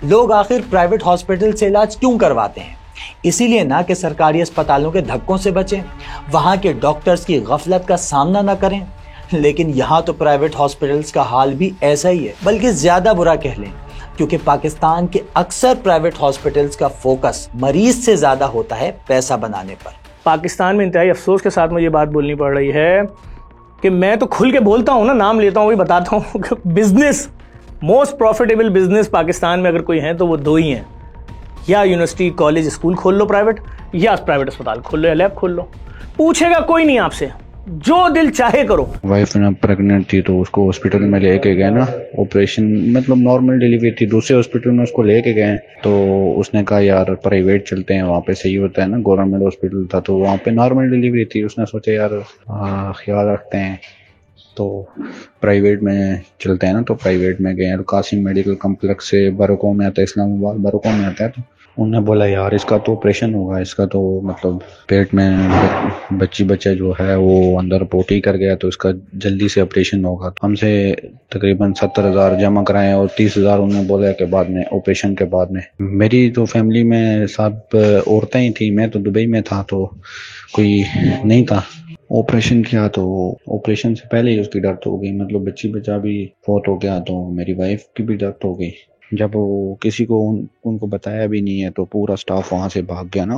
लोग आखिर private hospital से इलाज क्यों करवाते हैं? इसीलिए ना कि सरकारी अस्पतालों के धक्कों से बचें, वहां के डॉक्टर्स की गफलत का सामना ना करें। लेकिन यहाँ तो प्राइवेट हॉस्पिटल्स का हाल भी ऐसा ही है, बल्कि ज्यादा बुरा कह लें, क्योंकि पाकिस्तान के अक्सर प्राइवेट हॉस्पिटल्स का फोकस मरीज से ज्यादा होता है पैसा बनाने पर। पाकिस्तान में इंतहाई अफसोस के साथ मुझे बात बोलनी पड़ रही है कि मैं तो खुल के बोलता हूँ ना, नाम लेता हूँ, वही बताता हूँ कि business, most profitable business Pakistan में अगर कोई है तो वो दो ही हैं, या यूनिवर्सिटी कॉलेज स्कूल खोल लो प्राइवेट, या प्राइवेट अस्पताल खोल लो या लैब खोल लो। पूछेगा कोई नहीं आपसे, जो दिल चाहे करो। वाइफ ना प्रेग्नेंट थी तो उसको हॉस्पिटल में लेके गए ना, ऑपरेशन मतलब नॉर्मल डिलीवरी थी, दूसरे हॉस्पिटल में उसको लेके गए तो उसने कहा यार प्राइवेट चलते हैं, वहाँ पे सही होता है ना। गवर्नमेंट हॉस्पिटल था तो वहाँ पे नॉर्मल डिलीवरी थी, उसने सोचा यार ख्याल रखते हैं तो प्राइवेट में चलते हैं ना, तो प्राइवेट में गए। कासिम मेडिकल कम्प्लेक्स से बरकों में आता है, इस्लामाबाद बरकों में आता है, तो उन्होंने बोला यार इसका तो ऑपरेशन होगा, इसका तो मतलब पेट में बच्चा जो है वो अंदर पोटी कर गया तो इसका जल्दी से ऑपरेशन होगा। हमसे तकरीबन 70,000 जमा कराए और 30,000 उन्होंने बोला कि बाद में ऑपरेशन के बाद में। मेरी तो फैमिली में सब औरतें ही थी, मैं तो दुबई में था तो कोई नहीं था। ऑपरेशन किया तो ऑपरेशन से पहले ही उसकी डेथ हो गई, मतलब बच्चा भी फौत हो गया, तो मेरी वाइफ की भी डेथ हो गई। जब वो किसी को उनको बताया भी नहीं है तो पूरा स्टाफ वहाँ से भाग गया ना।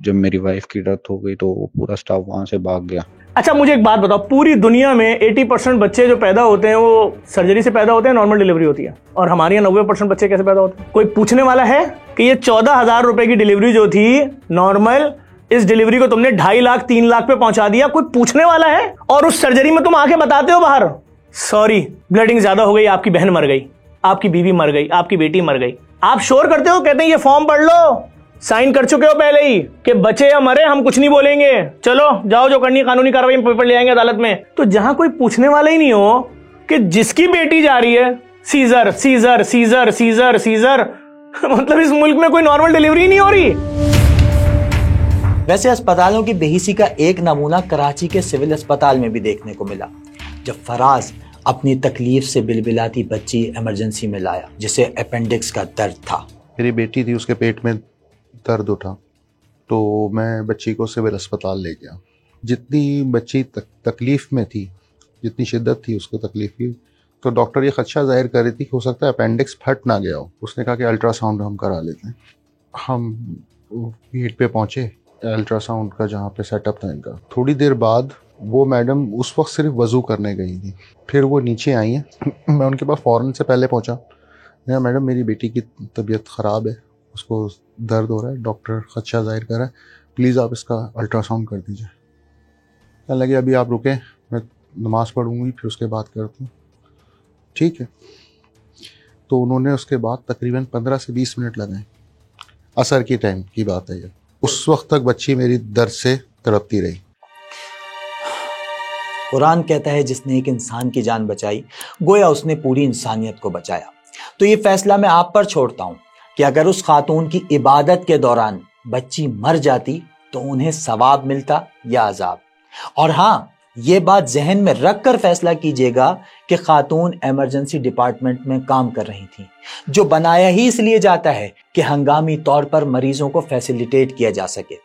जब मेरी वाइफ की डेथ हो गई तो पूरा स्टाफ वहाँ से भाग गया। अच्छा मुझे एक बात बताओ, पूरी दुनिया में 80% बच्चे जो पैदा होते हैं वो सर्जरी से पैदा होते हैं, नॉर्मल डिलीवरी होती है, और हमारे यहाँ 90% बच्चे कैसे पैदा होते हैं? कोई पूछने वाला है कि ये 14,000 रुपए की डिलीवरी जो थी नॉर्मल, इस डिलीवरी को तुमने 2.5 लाख 3 लाख पे पहुंचा दिया? कोई पूछने वाला है? और उस सर्जरी में तुम आके बताते हो बाहर, सॉरी ब्लीडिंग ज्यादा हो गई, आपकी बहन मर गई, आपकी बीवी मर गई, आपकी बेटी मर गई। आप शोर करते हो, कहते हैं ये फॉर्म पढ़ लो, साइन कर चुके हो पहले ही कि बचे या मरे हम कुछ नहीं बोलेंगे, चलो जाओ जो करनी कानूनी कार्रवाई में पेपर ले आएंगे अदालत में। तो जहां कोई पूछने वाला ही नहीं हो कि जिसकी बेटी जा रही है सीजर सीजर सीजर सीजर सीजर मतलब इस मुल्क में कोई नॉर्मल डिलीवरी नहीं हो रही। वैसे अस्पतालों की बेहिसी का एक नमूना कराची के सिविल अस्पताल में भी देखने को मिला, जब फराज अपनी तकलीफ से बिलबिलाती बच्ची इमरजेंसी में लाया जिसे अपेंडिक्स का दर्द था। मेरी बेटी थी, उसके पेट में दर्द उठा तो मैं बच्ची को सिविल अस्पताल ले गया। जितनी बच्ची तकलीफ में थी, जितनी शिद्दत थी उसको तकलीफ की, तो डॉक्टर ये खदशा जाहिर कर रही थी कि हो सकता है अपेंडिक्स फट ना गया हो। उसने कहा कि अल्ट्रासाउंड हम करा लेते हैं। हम पेट पे पहुंचे, अल्ट्रासाउंड का जहाँ पे सेटअप था इनका। थोड़ी देर बाद वो मैडम उस वक्त सिर्फ वज़ू करने गई थी, फिर वो नीचे आई हैं। मैं उनके पास फ़ौरन से पहले पहुंचा, या मैडम मेरी बेटी की तबीयत ख़राब है, उसको दर्द हो रहा है, डॉक्टर खदशा जाहिर कर रहा है, प्लीज़ आप इसका अल्ट्रासाउंड कर दीजिए। कहने लगे अभी आप रुकें, मैं नमाज़ पढ़ूँगी फिर उसके बाद करती हूँ। ठीक है, तो उन्होंने उसके बाद तकरीबन 15 से 20 मिनट लगाए। असर की टाइम की बात है ये। उस वक्त तक बच्ची मेरी दर्द से तड़पती रही। कुरान कहता है जिसने एक इंसान की जान बचाई गोया उसने पूरी इंसानियत को बचाया। तो ये फैसला मैं आप पर छोड़ता हूं कि अगर उस खातून की इबादत के दौरान बच्ची मर जाती तो उन्हें सवाब मिलता या अजाब। और हाँ, ये बात जहन में रख कर फैसला कीजिएगा कि खातून इमरजेंसी डिपार्टमेंट में काम कर रही थी, जो बनाया ही इसलिए जाता है कि हंगामी तौर पर मरीजों को फैसिलिटेट किया जा सके।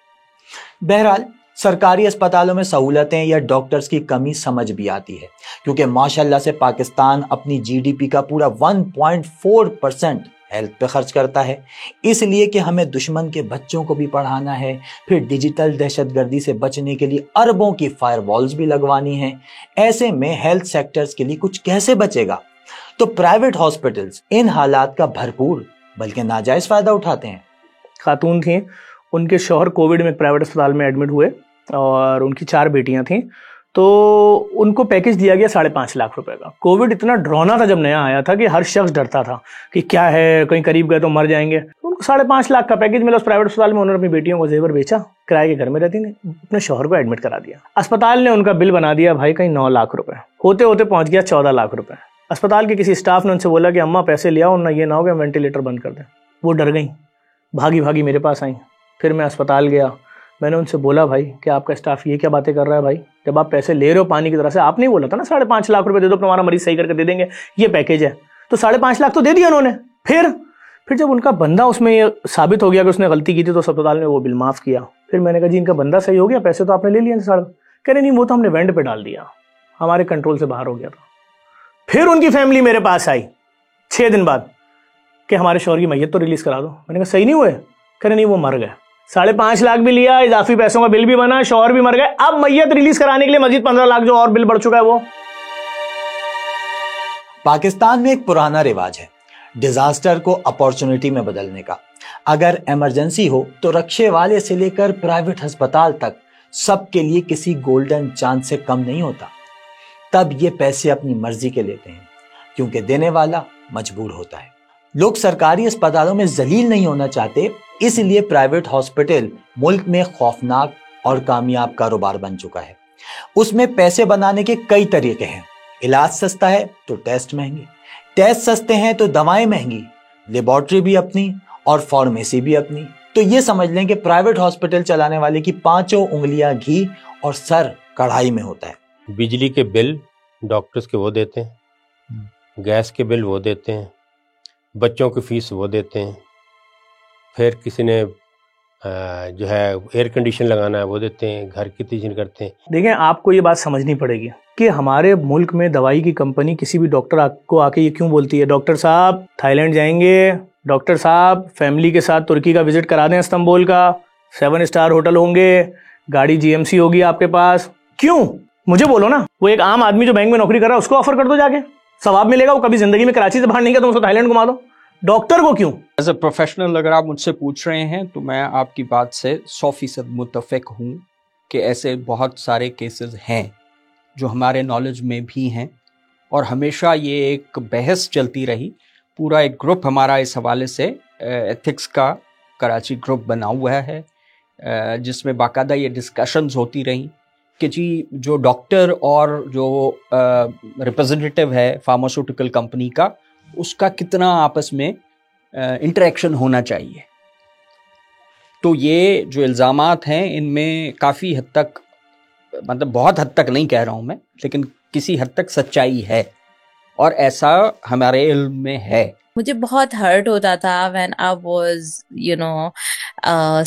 बहरहाल सरकारी अस्पतालों में सहूलतें या डॉक्टर्स की कमी समझ भी आती है, क्योंकि माशाल्लाह से पाकिस्तान अपनी जीडीपी का पूरा 1.4% हेल्थ पे खर्च करता है, इसलिए कि हमें दुश्मन के बच्चों को भी पढ़ाना है, फिर डिजिटल दहशतगर्दी से बचने के लिए अरबों की फायरवॉल्स भी लगवानी है। ऐसे में हेल्थ सेक्टर्स के लिए कुछ कैसे बचेगा? तो प्राइवेट हॉस्पिटल्स इन हालात का भरपूर बल्कि नाजायज फायदा उठाते हैं। खातून थी, उनके शौहर कोविड में प्राइवेट अस्पताल में एडमिट हुए और उनकी 4 बेटियां थीं, तो उनको पैकेज दिया गया 5.5 लाख रुपए का। कोविड इतना डरावना था जब नया आया था कि हर शख्स डरता था कि क्या है, कहीं करीब गए तो मर जाएंगे। तो उनको 5.5 लाख का पैकेज मिला उस प्राइवेट अस्पताल में। उन्होंने अपनी बेटियों को जेवर बेचा, किराए के घर में रहती थी, अपने शौहर को एडमिट करा दिया। अस्पताल ने उनका बिल बना दिया भाई कहीं 9 लाख रुपए, होते होते पहुंच गया 14 लाख रुपए। अस्पताल के किसी स्टाफ ने उनसे बोला कि अम्मा पैसे ले आओ ना, ये ना हो गया वेंटिलेटर बंद कर दें। वो डर गई, भागी भागी मेरे पास आई। फिर मैं अस्पताल गया, मैंने उनसे बोला भाई कि आपका स्टाफ ये क्या बातें कर रहा है भाई, जब आप पैसे ले रहे हो पानी की तरह से, आपने बोला था ना 5.5 लाख रुपए दे दो तुम्हारा मरीज सही करके दे देंगे, ये पैकेज है। तो 5.5 लाख तो दे दिया उन्होंने। फिर फिर जब उनका बंदा उसमें ये साबित हो गया कि उसने गलती की थी तो अस्पताल ने वो बिल माफ़ किया। फिर मैंने कहा जी इनका बंदा सही हो गया, पैसे तो आपने ले लिए साढ़े। कह रहे नहीं वो तो हमने वेंड पे डाल दिया, हमारे कंट्रोल से बाहर हो गया था। फिर उनकी फैमिली मेरे पास आई 6 दिन बाद कि हमारे शौहर की मैयत तो रिलीज़ करा दो। मैंने कहा सही नहीं हुए? कह रहे नहीं वो मर गए। 5.5 लाख भी लिया, इजाफी पैसों का बिल भी बना, शौहर भी मर गए। अब मैयत रिलीज कराने के लिए मजीद 15 लाख जो और बिल बढ़ चुका है वो। पाकिस्तान में एक पुराना रिवाज है डिजास्टर को अपॉर्चुनिटी में बदलने का। अगर इमरजेंसी हो तो रक्शे वाले से लेकर प्राइवेट अस्पताल तक सबके लिए किसी गोल्डन चांस से कम नहीं होता। तब ये पैसे अपनी मर्जी के लेते हैं क्योंकि देने वाला मजबूर होता है। लोग सरकारी अस्पतालों में जलील नहीं होना चाहते, इसलिए प्राइवेट हॉस्पिटल मुल्क में खौफनाक और कामयाब कारोबार बन चुका है। उसमें पैसे बनाने के कई तरीके हैं। इलाज सस्ता है तो टेस्ट महंगे, टेस्ट सस्ते हैं तो दवाएं महंगी, लेबोरेटरी भी अपनी और फार्मेसी भी अपनी। तो ये समझ लें कि प्राइवेट हॉस्पिटल चलाने वाले की 5 उंगलियां घी और सर कढ़ाई में होता है। बिजली के बिल डॉक्टर्स के वो देते हैं, गैस के बिल वो देते हैं, बच्चों की फीस वो देते हैं, फिर किसी ने जो है एयर कंडीशन लगाना है वो देते हैं, घर की तीजन करते हैं। देखें आपको ये बात समझनी पड़ेगी कि हमारे मुल्क में दवाई की कंपनी किसी भी डॉक्टर को आके ये क्यों बोलती है डॉक्टर साहब थाईलैंड जाएंगे, डॉक्टर साहब फैमिली के साथ तुर्की का विजिट करा दें, इस्तांबुल का 7 स्टार होटल होंगे, गाड़ी GMC होगी आपके पास। क्यों? मुझे बोलो ना। वो एक आम आदमी जो बैंक में नौकरी कर रहा है उसको ऑफर कर दो, जाके सवाब मिलेगा। वो कभी जिंदगी में कराची से बाहर नहीं गया तो उसको थाईलैंड घुमा दो। डॉक्टर को क्यों? एज ए प्रोफेशनल अगर आप मुझसे पूछ रहे हैं तो मैं आपकी बात से 100% मुत्तफिक हूँ कि ऐसे बहुत सारे केसेस हैं जो हमारे नॉलेज में भी हैं और हमेशा ये एक बहस चलती रही। पूरा एक ग्रुप हमारा इस हवाले से एथिक्स का कराची ग्रुप बना हुआ है जिसमें बाकायदा ये डिस्कशंस होती रहीं कि जी जो डॉक्टर और जो रिप्रेजेंटेटिव है फार्मास्यूटिकल कंपनी का उसका कितना आपस में इंटरेक्शन होना चाहिए। तो ये जो इल्ज़ामात हैं इनमें काफ़ी हद तक, मतलब बहुत हद तक नहीं कह रहा हूँ मैं, लेकिन किसी हद तक सच्चाई है और ऐसा हमारे इल्म में है। मुझे बहुत हर्ट होता था when I was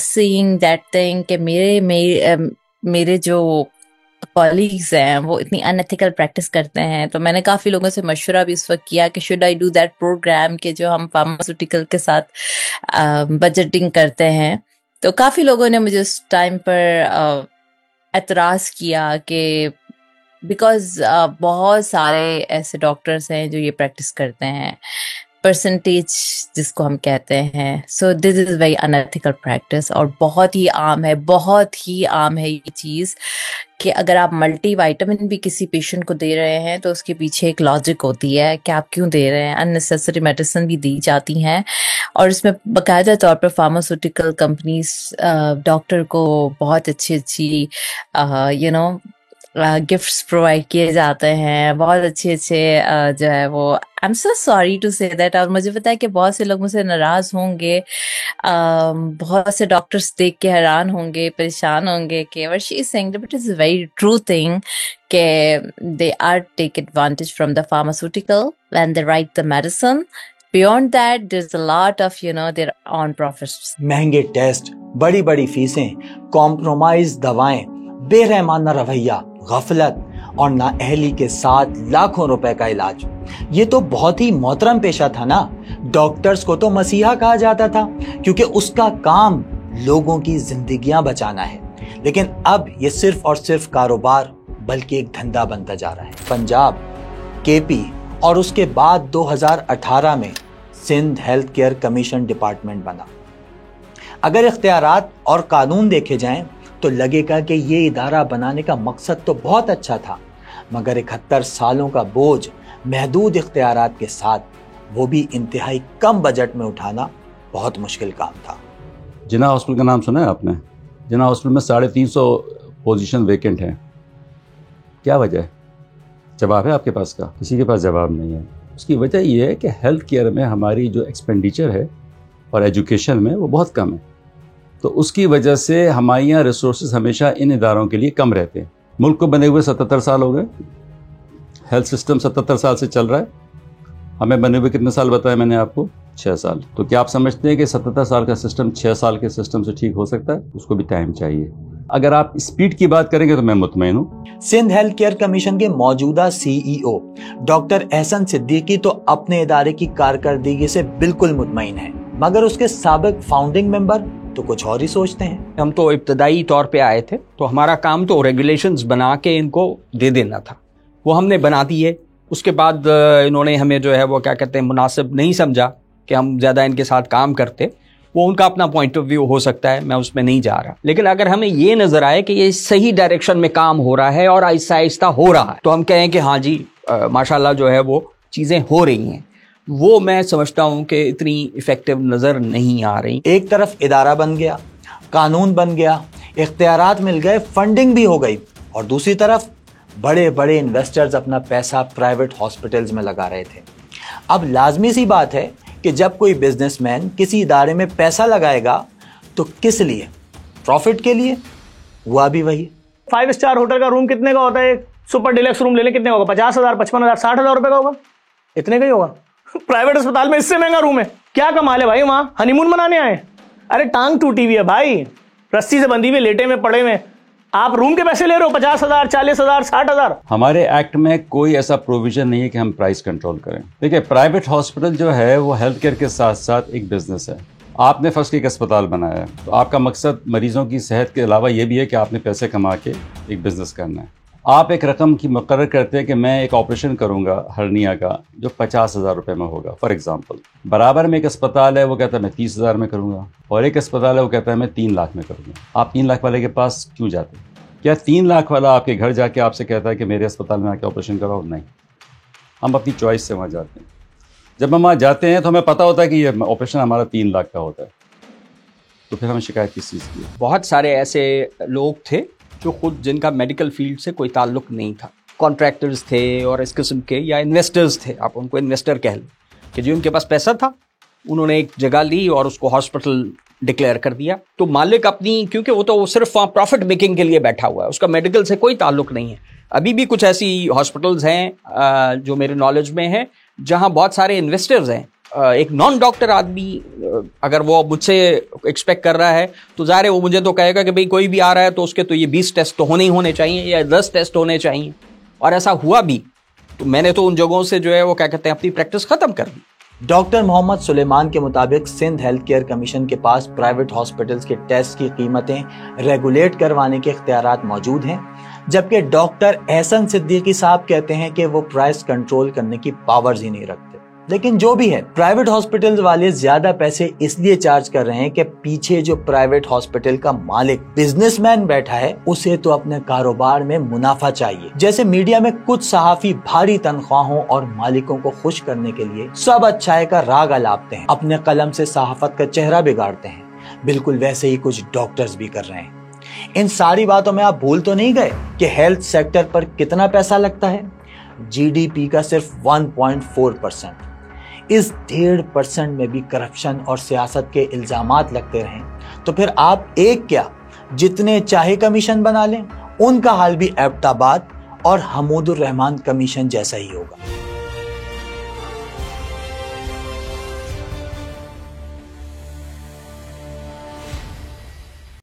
seeing that thing कि मेरे जो कॉलीग्स हैं वो इतनी अनएथिकल प्रैक्टिस करते हैं। तो मैंने काफ़ी लोगों से मशवरा भी इस वक्त किया कि should I do that program के जो हम फार्मास्यूटिकल के साथ बजटिंग करते हैं। तो काफ़ी लोगों ने मुझे उस टाइम पर एतराज़ किया कि बिकॉज बहुत सारे ऐसे डॉक्टर्स हैं जो ये प्रैक्टिस करते हैं, परसेंटेज जिसको हम कहते हैं। So this is very unethical practice और बहुत ही आम है ये चीज़ कि अगर आप मल्टीविटामिन भी किसी पेशेंट को दे रहे हैं तो उसके पीछे एक लॉजिक होती है कि आप क्यों दे रहे हैं। अननेसेसरी मेडिसिन भी दी जाती हैं और इसमें बाकायदा तौर पर फार्मास्यूटिकल कंपनीज डॉक्टर को बहुत अच्छी गिफ्ट्स प्रोवाइड किए जाते हैं, बहुत अच्छे जो है वो। I am so sorry to say that. और मुझे पता है कि बहुत से लोग मुझसे नाराज होंगे, बहुत से डॉक्टर्स देख के हैरान होंगे, परेशान होंगे कि what she is saying, but it's a very true thing कि they are take advantage from the pharmaceutical when they write the medicine. Beyond that, there's a lot of, their own profits. महंगे test, बड़ी बड़ी फीसें, compromise दवाएं, बेरहमाना रवैया, गफलत और नाअहली के साथ लाखों रुपए का इलाज। ये तो बहुत ही मोहतरम पेशा था ना। डॉक्टर्स को तो मसीहा कहा जाता था क्योंकि उसका काम लोगों की जिंदगियां बचाना है। लेकिन अब ये सिर्फ और सिर्फ कारोबार बल्कि एक धंधा बनता जा रहा है। पंजाब, KP और उसके बाद 2018 में Sindh health care commission department बना। अगर इख्तियारात और कानून देखे जाएं तो लगेगा कि ये इदारा बनाने का मकसद तो बहुत अच्छा था, मगर 71 सालों का बोझ महदूद इख्तियारात के साथ, वो भी इंतहाई कम बजट में उठाना बहुत मुश्किल काम था। जिन्ना हॉस्पिटल का नाम सुना है आपने? जिन्ना हॉस्पिटल में 350 पोजीशन वेकेंट हैं। क्या वजह है? जवाब है आपके पास का? किसी के पास जवाब नहीं है। उसकी वजह ये है कि हेल्थ केयर में हमारी जो एक्सपेंडिचर है और एजुकेशन में वो बहुत कम है। तो उसकी वजह से हमारे यहाँ रिसोर्सेज हमेशा इन इदारों के लिए कम रहते हैं। मुल्क को बने हुए 77 साल हो गए, हेल्थ सिस्टम 77 साल से चल रहा है। हमें बने हुए कितने साल बताया मैंने आपको? 6 साल। तो क्या आप समझते हैं कि 77 साल का सिस्टम 6 साल के सिस्टम से ठीक हो सकता है? उसको भी टाइम चाहिए। अगर आप स्पीड की बात करेंगे तो मैं मुतमईन हूँ। सिंध हेल्थ केयर कमीशन के मौजूदा सीईओ डॉक्टर एहसन सिद्दीकी तो अपने इदारे की कारकर्दगी से बिल्कुल मुतमईन है, मगर उसके साबिक फाउंडिंग मेंबर तो कुछ और ही सोचते हैं। हम तो इब्तदाई तौर पे आए थे, तो हमारा काम तो रेगुलेशंस बना के इनको दे देना था, वो हमने बना दिए। उसके बाद इन्होंने हमें जो है वो क्या कहते हैं मुनासिब नहीं समझा कि हम ज़्यादा इनके साथ काम करते। वो उनका अपना पॉइंट ऑफ व्यू हो सकता है, मैं उसमें नहीं जा रहा। लेकिन अगर हमें ये नजर आए कि ये सही डायरेक्शन में काम हो रहा है और आहिस्ता आहिस्ता हो रहा है, तो हम कहें कि हाँ जी माशाल्लाह जो है वो चीज़ें हो रही हैं, वो मैं समझता हूँ कि इतनी इफेक्टिव नज़र नहीं आ रही। एक तरफ इदारा बन गया, कानून बन गया, इख्तियारात मिल गए, फंडिंग भी हो गई, और दूसरी तरफ बड़े बड़े इन्वेस्टर्स अपना पैसा प्राइवेट हॉस्पिटल्स में लगा रहे थे। अब लाजमी सी बात है कि जब कोई बिजनेसमैन किसी इदारे में पैसा लगाएगा तो किस लिए? प्रॉफिट के लिए। हुआ भी वही। 5 स्टार होटल का रूम कितने का होता है? सुपर डिलक्स रूम ले लें कितने होगा? 50,000, 55,000, 60,000 रुपए का होगा, इतने का ही होगा। प्राइवेट अस्पताल में इससे महंगा रूम है। क्या कमाल है भाई, वहां हनीमून मनाने आए? अरे टांग टूटी हुई है भाई, रस्सी से बंधी हुई, लेटे में पड़े में, आप रूम के पैसे ले रहे हो 50,000, 40,000, 60,000। हमारे एक्ट में कोई ऐसा प्रोविजन नहीं है कि हम प्राइस कंट्रोल करें। देखिए, प्राइवेट हॉस्पिटल जो है वो हेल्थ केयर के साथ साथ एक बिजनेस है। आपने फर्स्ट एक अस्पताल बनाया है, तो आपका मकसद मरीजों की सेहत के अलावा ये भी है कि आपने पैसे कमा के एक बिजनेस करना है। आप एक रकम की मुकर्रर करते हैं कि मैं एक ऑपरेशन करूंगा हर्निया का जो 50,000 रुपये में होगा फॉर एग्जांपल। बराबर में एक अस्पताल है वो कहता है मैं 30,000 में करूंगा, और एक अस्पताल है वो कहता है मैं 3 लाख में करूंगा। आप 3 लाख वाले के पास क्यों जाते? क्या 3 लाख वाला आपके घर जाके आपसे कहता है कि मेरे अस्पताल में आके ऑपरेशन कराओ? नहीं, हम अपनी चॉइस से वहाँ जाते हैं। जब हम वहाँ जाते हैं तो हमें पता होता है कि ये ऑपरेशन हमारा 3 लाख का होता है, तो फिर हमें शिकायत किस चीज़ की है? बहुत सारे ऐसे लोग थे जो खुद जिनका मेडिकल फील्ड से कोई ताल्लुक नहीं था, कॉन्ट्रैक्टर्स थे और इस किस्म के, या इन्वेस्टर्स थे, आप उनको इन्वेस्टर कह लें, कि जो उनके पास पैसा था उन्होंने एक जगह ली और उसको हॉस्पिटल डिक्लेयर कर दिया। तो मालिक अपनी, क्योंकि वो तो सिर्फ वहाँ प्रॉफिट मेकिंग के लिए बैठा हुआ है, उसका मेडिकल से कोई ताल्लुक नहीं है। अभी भी कुछ ऐसी हॉस्पिटल्स हैं जो मेरे नॉलेज में है जहाँ बहुत सारे इन्वेस्टर्स हैं। एक नॉन डॉक्टर आदमी अगर वो मुझसे एक्सपेक्ट कर रहा है तो ज़ाहिर है वो मुझे तो कहेगा कि भाई कोई भी आ रहा है तो उसके तो ये 20 टेस्ट तो होने ही होने चाहिए या 10 टेस्ट होने चाहिए, और ऐसा हुआ भी। तो मैंने तो उन जगहों से जो है वो क्या कहते हैं अपनी प्रैक्टिस ख़त्म कर दी। डॉक्टर मोहम्मद सुलेमान के मुताबिक सिंध हेल्थ केयर कमीशन के पास प्राइवेट हॉस्पिटल्स के टेस्ट की कीमतें रेगुलेट करवाने के इख्तियारात मौजूद हैं, जबकि डॉक्टर एहसन सिद्दीकी साहब कहते हैं कि वो प्राइस कंट्रोल करने की पावर्स ही नहीं रखते। लेकिन जो भी है, प्राइवेट हॉस्पिटल्स वाले ज्यादा पैसे इसलिए चार्ज कर रहे हैं कि पीछे जो प्राइवेट हॉस्पिटल का मालिक बिजनेसमैन बैठा है उसे तो अपने कारोबार में मुनाफा चाहिए। जैसे मीडिया में कुछ सहाफी भारी तनख्वाहों और मालिकों को खुश करने के लिए सब अच्छाई का राग अलापते हैं, अपने कलम से सहाफत का चेहरा बिगाड़ते हैं, बिल्कुल वैसे ही कुछ डॉक्टर्स भी कर रहे हैं। इन सारी बातों में आप भूल तो नहीं गए कि हेल्थ सेक्टर पर कितना पैसा लगता है? जीडीपी का सिर्फ 1.4%। इस 1.5% में भी करप्शन और सियासत के इल्जामात लगते रहें तो फिर आप एक क्या जितने चाहे कमीशन बना लें, उनका हाल भी एबटाबाद और हमूदुर रहमान कमीशन जैसा ही होगा।